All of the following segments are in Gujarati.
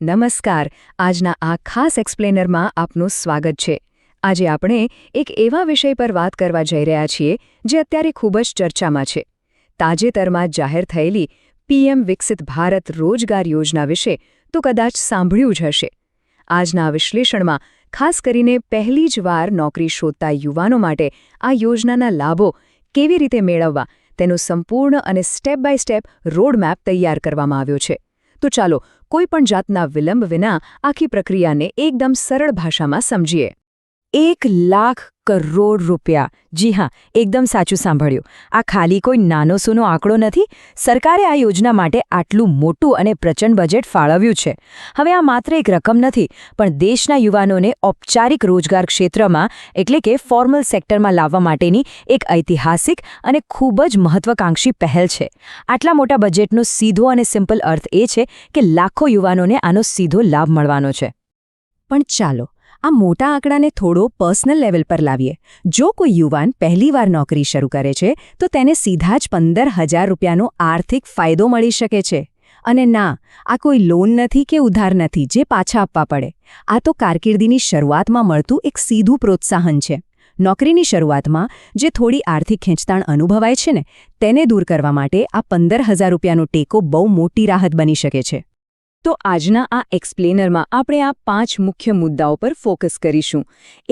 નમસ્કાર. આજના આ ખાસ એક્સપ્લેનરમાં આપનું સ્વાગત છે. આજે આપણે એક એવા વિષય પર વાત કરવા જઈ રહ્યા છીએ જે અત્યારે ખૂબ જ ચર્ચામાં છે. તાજેતરમાં જાહેર થયેલી પીએમ વિકસિત ભારત રોજગાર યોજના વિશે તો કદાચ સાંભળ્યું જ હશે. આજના વિશ્લેષણમાં ખાસ કરીને પહેલી જ વાર નોકરી શોધતા યુવાનો માટે આ યોજનાના લાભો કેવી રીતે મેળવવા તેનો સંપૂર્ણ અને સ્ટેપ બાય સ્ટેપ રોડમેપ તૈયાર કરવામાં આવ્યો છે. તો ચાલો કોઈપણ જાતના વિલંબ વિના આખી પ્રક્રિયાને એકદમ સરળ ભાષામાં સમજીએ. 1,00,000 કરોડ રૂપિયા. જી હા, એકદમ સાચું સાંભળ્યું. આ ખાલી કોઈ નાનો સૂનો આંકડો નથી. સરકારે આ યોજના માટે આટલું મોટું અને પ્રચંડ બજેટ ફાળવ્યું છે. હવે આ માત્ર એક રકમ નથી, પણ દેશના યુવાનોને ઔપચારિક રોજગાર ક્ષેત્રમાં એટલે કે ફોર્મલ સેક્ટરમાં લાવવા માટેની એક ઐતિહાસિક અને ખૂબ જ મહત્વાકાંક્ષી પહેલ છે. આટલા મોટા બજેટનો સીધો અને સિમ્પલ અર્થ એ છે કે લાખો યુવાનોને આનો સીધો લાભ મળવાનો છે. પણ ચાલો આ મોટા આંકડાને થોડો પર્સનલ લેવલ પર લાવીએ. જો કોઈ યુવાન પહેલીવાર નોકરી શરૂ કરે છે તો તેને સીધા જ 15,000 રૂપિયાનો આર્થિક ફાયદો મળી શકે છે. અને ના, આ કોઈ લોન નથી કે ઉધાર નથી જે પાછા આપવા પડે. આ તો કારકિર્દીની શરૂઆતમાં મળતું એક સીધું પ્રોત્સાહન છે. નોકરીની શરૂઆતમાં જે થોડી આર્થિક ખેંચતાણ અનુભવાય છે ને તેને દૂર કરવા માટે આ 15,000 રૂપિયાનો ટેકો બહુ મોટી રાહત બની શકે છે. તો આજના આ એક્સપ્લેનરમાં આપણે આ 5 મુખ્ય મુદ્દાઓ પર ફોકસ કરીશું.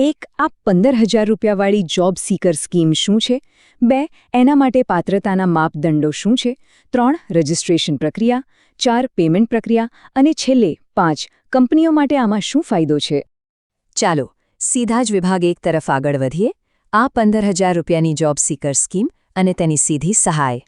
1. આ 15,000 રૂપિયાવાળી જોબ સીકર સ્કીમ શું છે? 2. એના માટે પાત્રતાના માપદંડો શું છે? 3. રજિસ્ટ્રેશન પ્રક્રિયા. 4. પેમેન્ટ પ્રક્રિયા. અને છેલ્લે 5. કંપનીઓ માટે આમાં શું ફાયદો છે? ચાલો સીધા જ વિભાગ 1 તરફ આગળ વધીએ. આ 15,000 રૂપિયાની જોબ સીકર સ્કીમ અને તેની સીધી સહાય.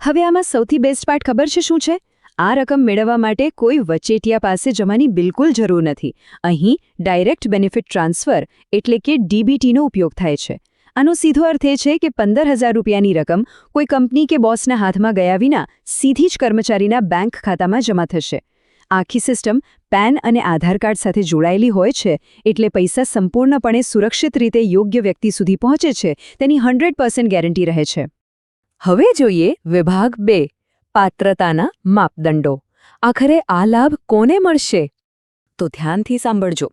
હવે આમાં સૌથી બેસ્ટ પાર્ટ ખબર છે શું છે? આ રકમ મેળવવા માટે કોઈ વચેટિયા પાસે જવાની બિલકુલ જરૂર નથી. અહીં ડાયરેક્ટ બેનિફિટ ટ્રાન્સફર એટલે કે ડીબીટીનો ઉપયોગ થાય છે. આનો સીધો અર્થ એ છે કે 15,000 રૂપિયાની રકમ કોઈ કંપની કે બોસના હાથમાં ગયા વિના સીધી જ કર્મચારીના બેંક ખાતામાં જમા થશે. આખી સિસ્ટમ પેન અને આધાર કાર્ડ સાથે જોડાયેલી હોય છે, એટલે પૈસા સંપૂર્ણપણે સુરક્ષિત રીતે યોગ્ય વ્યક્તિ સુધી પહોંચે છે તેની 100% ગેરંટી રહે છે. હવે જોઈએ વિભાગ 2. પાત્રતાના માપદંડો. આખરે આ લાભ કોને મળશે? તો ધ્યાનથી સાંભળજો.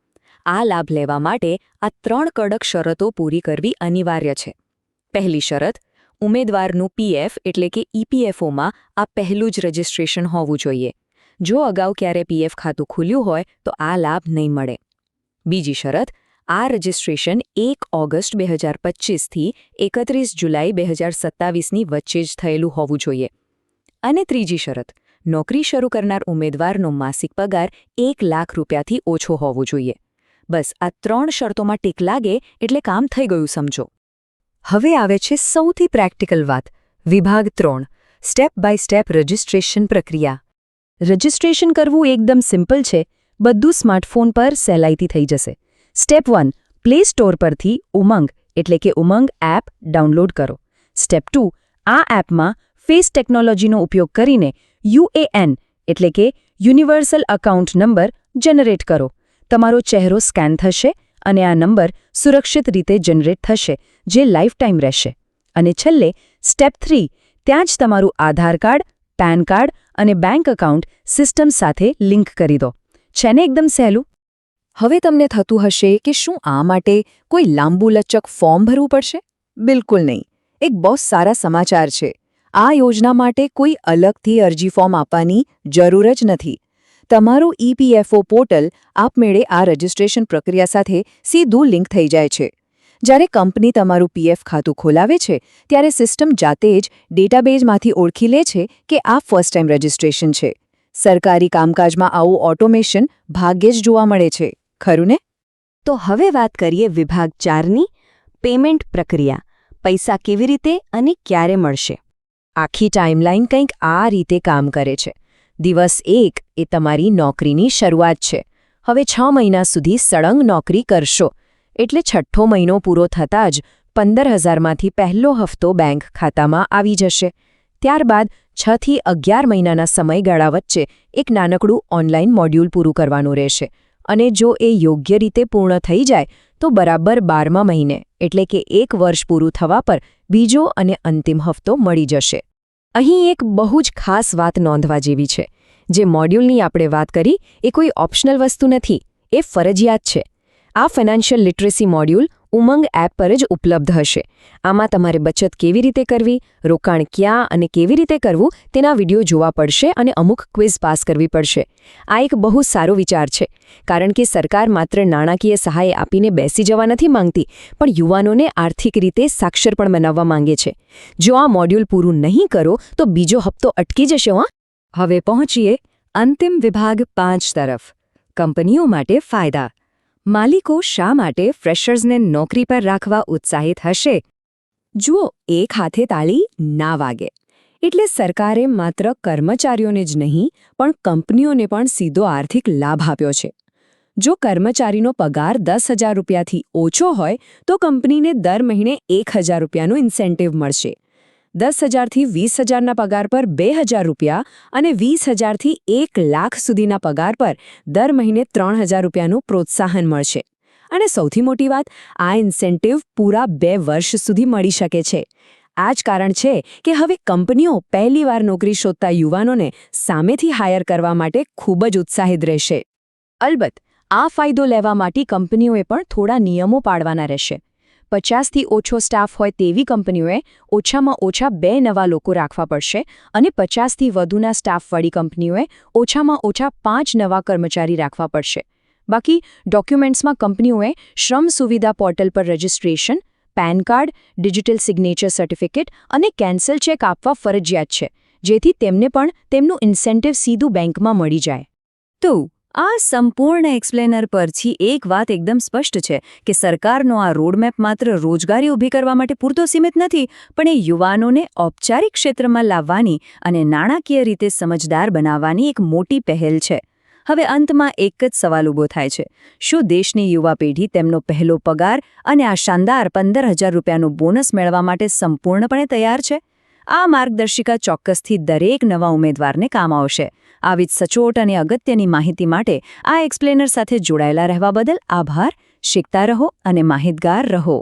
આ લાભ લેવા માટે આ 3 કડક શરતો પૂરી કરવી અનિવાર્ય છે. પહેલી શરત, ઉમેદવારનું પીએફ એટલે કે ઈપીએફઓમાં આ પહેલું જ રજિસ્ટ્રેશન હોવું જોઈએ. જો અગાઉ ક્યારે પીએફ ખાતું ખુલ્યું હોય તો આ લાભ નહીં મળે. બીજી શરત, આ રજિસ્ટ્રેશન 1 ઓગસ્ટ 2025થી 31 જુલાઈ 2027ની વચ્ચે જ થયેલું હોવું જોઈએ. અને ત્રીજી શરત, નોકરી શરૂ કરનાર ઉમેદવારનો માસિક પગાર 1,00,000 રૂપિયાથી ઓછો હોવો જોઈએ. બસ આ 3 શરતોમાં ટીક લાગે એટલે કામ થઈ ગયું સમજો. હવે આવે છે સૌથી પ્રેક્ટિકલ વાત. વિભાગ 3. સ્ટેપ બાય સ્ટેપ રજિસ્ટ્રેશન પ્રક્રિયા. રજિસ્ટ્રેશન કરવું એકદમ સિમ્પલ છે. બધું સ્માર્ટફોન પર સહેલાઈથી થઈ જશે. સ્ટેપ 1. પ્લે સ્ટોર પરથી ઉમંગ એટલે કે ઉમંગ એપ ડાઉનલોડ કરો. સ્ટેપ 2. આ એપમાં ફેસ ટેકનોલોજીનો ઉપયોગ કરીને યુએએન એટલે કે યુનિવર્સલ અકાઉન્ટ નંબર જનરેટ કરો. તમારો ચહેરો સ્કેન થશે અને આ નંબર સુરક્ષિત રીતે જનરેટ થશે, જે લાઈફ ટાઈમ રહેશે. અને છેલ્લે સ્ટેપ 3. ત્યાં જ તમારું આધાર કાર્ડ, પેન કાર્ડ અને બેંક એકાઉન્ટ સિસ્ટમ સાથે લિંક કરી દો. છે ને એકદમ સહેલું? હવે તમને થતું હશે કે શું આ માટે કોઈ લાંબુ લચક ફોર્મ ભરવું પડશે? બિલકુલ નહીં. એક બહુ સારા સમાચાર છે. આ યોજના માટે કોઈ અલગથી અરજી ફોર્મ આપવાની જરૂર જ નથી. તમારું ઈપીએફઓ પોર્ટલ આપમેળે આ રજિસ્ટ્રેશન પ્રક્રિયા સાથે સીધું લિંક થઈ જાય છે. જ્યારે કંપની તમારું પીએફ ખાતું ખોલાવે છે ત્યારે સિસ્ટમ જાતે જ ડેટાબેઝમાંથી ઓળખી લે છે કે આ ફર્સ્ટ ટાઈમ રજિસ્ટ્રેશન છે. સરકારી કામકાજમાં આવું ઓટોમેશન ભાગ્યે જ જોવા મળે છે, ખરું ને? તો હવે વાત કરીએ વિભાગ 4ની, પેમેન્ટ પ્રક્રિયા. પૈસા કેવી રીતે અને ક્યારે મળશે? આખી ટાઈમલાઈન કંઈક આ રીતે કામ કરે છે. દિવસ 1 એ તમારી નોકરીની શરૂઆત છે. હવે 6 મહિના સુધી સળંગ નોકરી કરશો એટલે 6થો મહિનો પૂરો થતાં જ 15,000માંથી પહેલો હપ્તો બેંક ખાતામાં આવી જશે. ત્યારબાદ 6 થી 11 મહિનાના સમયગાળા વચ્ચે એક નાનકડું ઓનલાઈન મોડ્યુલ પૂરું કરવાનું રહેશે. અને જો એ યોગ્ય રીતે પૂર્ણ થઈ જાય તો બરાબર 12મા મહિને એટલે કે 1 વર્ષ પૂરું થવા પર બીજો અને અંતિમ હપ્તો મળી જશે. અહીં એક બહુ જ ખાસ વાત નોંધવા જેવી છે. જે મોડ્યુલની આપણે વાત કરી એ કોઈ ઓપ્શનલ વસ્તુ નથી, એ ફરજિયાત છે. આ ફાઇનાન્શિયલ લિટરેસી મોડ્યુલ ઉમંગ એપ પર જ ઉપલબ્ધ હશે. આમાં તમારે બચત કેવી રીતે કરવી, રોકાણ ક્યાં અને કેવી રીતે કરવું તેના વિડીયો જોવા પડશે અને અમુક ક્વિઝ પાસ કરવી પડશે. આ એક બહુ સારો વિચાર છે, કારણ કે સરકાર માત્ર નાણાકીય સહાય આપીને બેસી જવા નથી માંગતી, પણ યુવાનોને આર્થિક રીતે સાક્ષર પણ બનાવવા માંગે છે. જો આ મોડ્યુલ પૂરું નહીં કરો તો બીજો હપ્તો અટકી જશે. હવે પહોંચીએ અંતિમ વિભાગ 5 તરફ. કંપનીઓ માટે ફાયદા. માલિકો શા માટે ફ્રેશર્સને નોકરી પર રાખવા ઉત્સાહિત હશે? જુઓ, એક હાથે તાળી ના વાગે. એટલે સરકારે માત્ર કર્મચારીઓને જ નહીં પણ કંપનીઓને પણ સીધો આર્થિક લાભ આપ્યો છે. જો કર્મચારીનો પગાર 10,000 રૂપિયાથી ઓછો હોય તો કંપનીને દર મહિને 1,000 રૂપિયાનું ઇન્સેન્ટિવ મળશે. 10,000થી 20,000ના પગાર પર 2,000 રૂપિયા અને 20,000થી 1 લાખ સુધીના પગાર પર દર મહિને 3,000 રૂપિયાનું પ્રોત્સાહન મળશે. અને સૌથી મોટી વાત, આ ઇન્સેન્ટિવ પૂરા 2 વર્ષ સુધી મળી શકે છે. આ જ કારણ છે કે હવે કંપનીઓ પહેલીવાર નોકરી શોધતા યુવાનોને સામેથી હાયર કરવા માટે ખૂબ જ ઉત્સાહિત રહેશે. અલબત્ત, આ ફાયદો લેવા માટે કંપનીઓએ પણ થોડા નિયમો પાડવાના રહેશે. 50થી ઓછો સ્ટાફ હોય તેવી કંપનીઓએ ઓછામાં ઓછા 2 નવા લોકો રાખવા પડશે અને 50થી વધુના સ્ટાફવાળી કંપનીઓએ ઓછામાં ઓછા 5 નવા કર્મચારી રાખવા પડશે. બાકી ડોક્યુમેન્ટ્સમાં કંપનીઓએ શ્રમ સુવિધા પોર્ટલ પર registration, PAN card, digital signature certificate અને કેન્સલ ચેક આપવા ફરજિયાત છે, જેથી તેમને પણ તેમનું ઇન્સેન્ટિવ સીધું બેંકમાં મળી જાય. તો આ સંપૂર્ણ એક્સપ્લેનર પરથી એક વાત એકદમ સ્પષ્ટ છે કે સરકારનો આ રોડમેપ માત્ર રોજગારી ઊભી કરવા માટે પૂરતો સીમિત નથી, પણ એ યુવાનોને ઔપચારિક ક્ષેત્રમાં લાવવાની અને નાણાકીય રીતે સમજદાર બનાવવાની એક મોટી પહેલ છે. હવે અંતમાં એક જ સવાલ ઊભો થાય છે: શું દેશની યુવા પેઢી તેમનો પહેલો પગાર અને આ શાનદાર 15,000 રૂપિયાનું બોનસ મેળવવા માટે સંપૂર્ણપણે તૈયાર છે? આ માર્ગદર્શિકા ચોક્કસથી દરેક નવા ઉમેદવારને કામ આવશે. આવી જ સચોટ અને અગત્યની માહિતી માટે આ એક્સપ્લેનર સાથે જોડાયેલા રહેવા બદલ આભાર. શીખતા રહો અને માહિતગાર રહો.